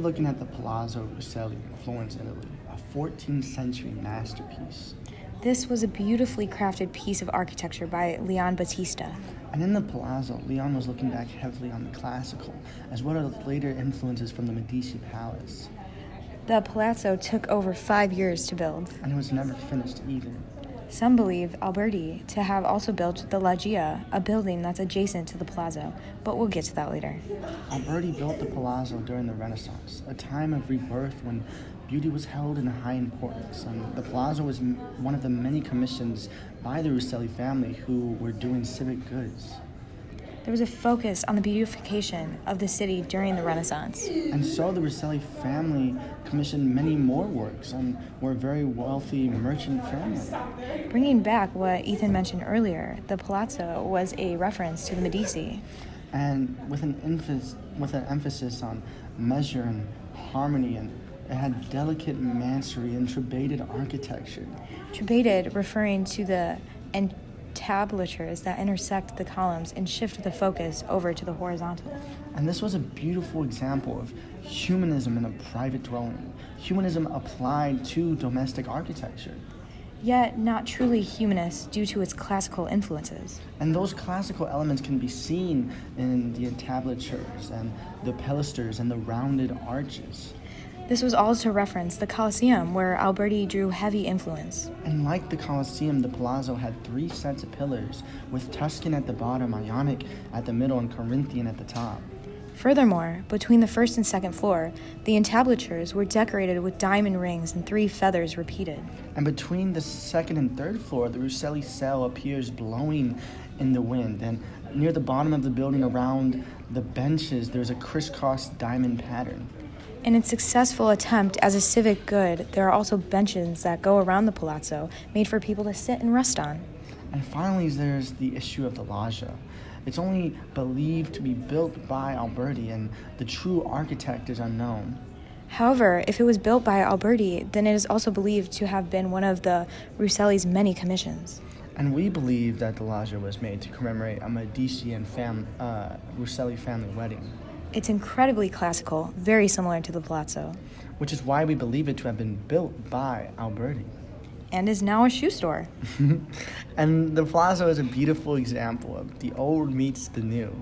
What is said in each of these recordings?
looking at the Palazzo Rucellai in Florence, Italy, a 14th century masterpiece. This was a beautifully crafted piece of architecture by Leon Battista. And in the Palazzo, Leon was looking back heavily on the classical, as well as later influences from the Medici Palace. The palazzo took over 5 years to build. And it was never finished either. Some believe Alberti to have also built the Loggia, a building that's adjacent to the palazzo, but we'll get to that later. Alberti built the Palazzo during the Renaissance, a time of rebirth when beauty was held in high importance, and the Palazzo was one of the many commissions by the Rucellai family who were doing civic goods. There was a focus on the beautification of the city during the Renaissance. And so the Rucellai family commissioned many more works and were a very wealthy merchant family. Bringing back what Ethan mentioned earlier, the Palazzo was a reference to the Medici. And with an emphasis on measure and harmony, and it had delicate masonry and trebated architecture. Trebated referring to the entablatures that intersect the columns and shift the focus over to the horizontal. And this was a beautiful example of humanism in a private dwelling, humanism applied to domestic architecture. Yet not truly humanist due to its classical influences. And those classical elements can be seen in the entablatures and the pilasters and the rounded arches. This was all to reference the Colosseum, where Alberti drew heavy influence. And like the Colosseum, the Palazzo had 3 sets of pillars, with Tuscan at the bottom, Ionic at the middle, and Corinthian at the top. Furthermore, between the first and second floor, the entablatures were decorated with diamond rings and 3 feathers repeated. And between the second and third floor, the Rucellai sail appears blowing in the wind. And near the bottom of the building, around the benches, there's a crisscross diamond pattern. In its successful attempt as a civic good, there are also benches that go around the palazzo, made for people to sit and rest on. And finally, there's the issue of the loggia. It's only believed to be built by Alberti, and the true architect is unknown. However, if it was built by Alberti, then it is also believed to have been one of the Rucellai's many commissions. And we believe that the loggia was made to commemorate a Medici and Rucellai family wedding. It's incredibly classical, very similar to the palazzo. Which is why we believe it to have been built by Alberti. And is now a shoe store. And the Palazzo is a beautiful example of the old meets the new.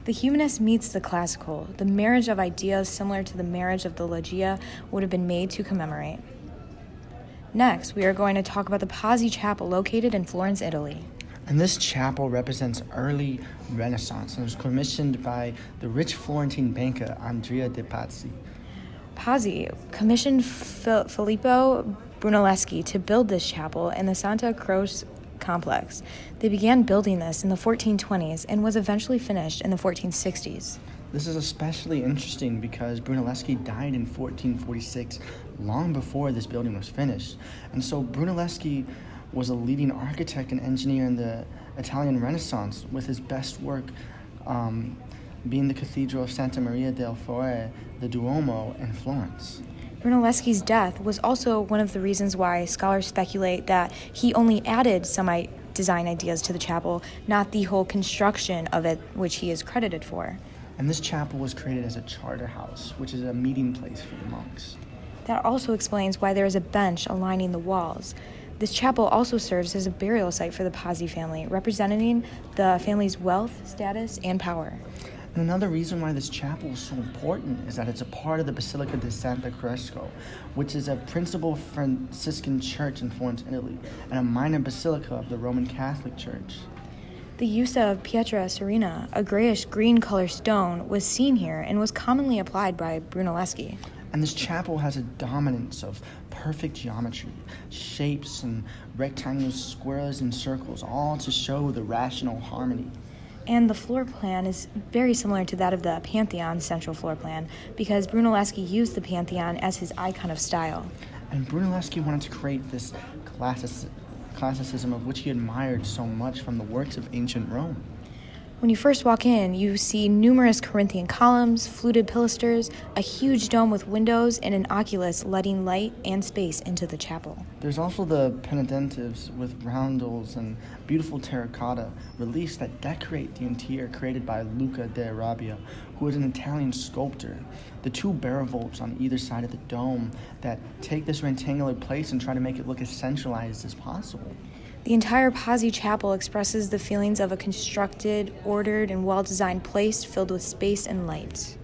The humanist meets the classical. The marriage of ideas similar to the marriage of the Loggia would have been made to commemorate. Next, we are going to talk about the Pazzi Chapel located in Florence, Italy. And this chapel represents early Renaissance and was commissioned by the rich Florentine banker Andrea de Pazzi. Pazzi commissioned Filippo Brunelleschi to build this chapel in the Santa Croce complex. They began building this in the 1420s and was eventually finished in the 1460s. This is especially interesting because Brunelleschi died in 1446, long before this building was finished. And so Brunelleschi was a leading architect and engineer in the Italian Renaissance, with his best work being the Cathedral of Santa Maria del Fiore, the Duomo in Florence. Brunelleschi's death was also one of the reasons why scholars speculate that he only added some design ideas to the chapel, not the whole construction of it, which he is credited for. And this chapel was created as a charter house, which is a meeting place for the monks. That also explains why there is a bench aligning the walls. This chapel also serves as a burial site for the Pazzi family, representing the family's wealth, status, and power. And another reason why this chapel is so important is that it's a part of the Basilica di Santa Cresco, which is a principal Franciscan church in Florence, Italy, and a minor basilica of the Roman Catholic Church. The use of pietra serena, a grayish-green color stone, was seen here and was commonly applied by Brunelleschi. And this chapel has a dominance of perfect geometry, shapes and rectangles, squares and circles, all to show the rational harmony. And the floor plan is very similar to that of the Pantheon central floor plan, because Brunelleschi used the Pantheon as his icon of style. And Brunelleschi wanted to create this classicism of which he admired so much from the works of ancient Rome. When you first walk in, you see numerous Corinthian columns, fluted pilasters, a huge dome with windows, and an oculus letting light and space into the chapel. There's also the penitentives with roundels and beautiful terracotta reliefs that decorate the interior, created by Luca de Arabia, who is an Italian sculptor. The two barrel vaults on either side of the dome that take this rectangular place and try to make it look as centralized as possible. The entire Pazzi Chapel expresses the feelings of a constructed, ordered, and well-designed place filled with space and light.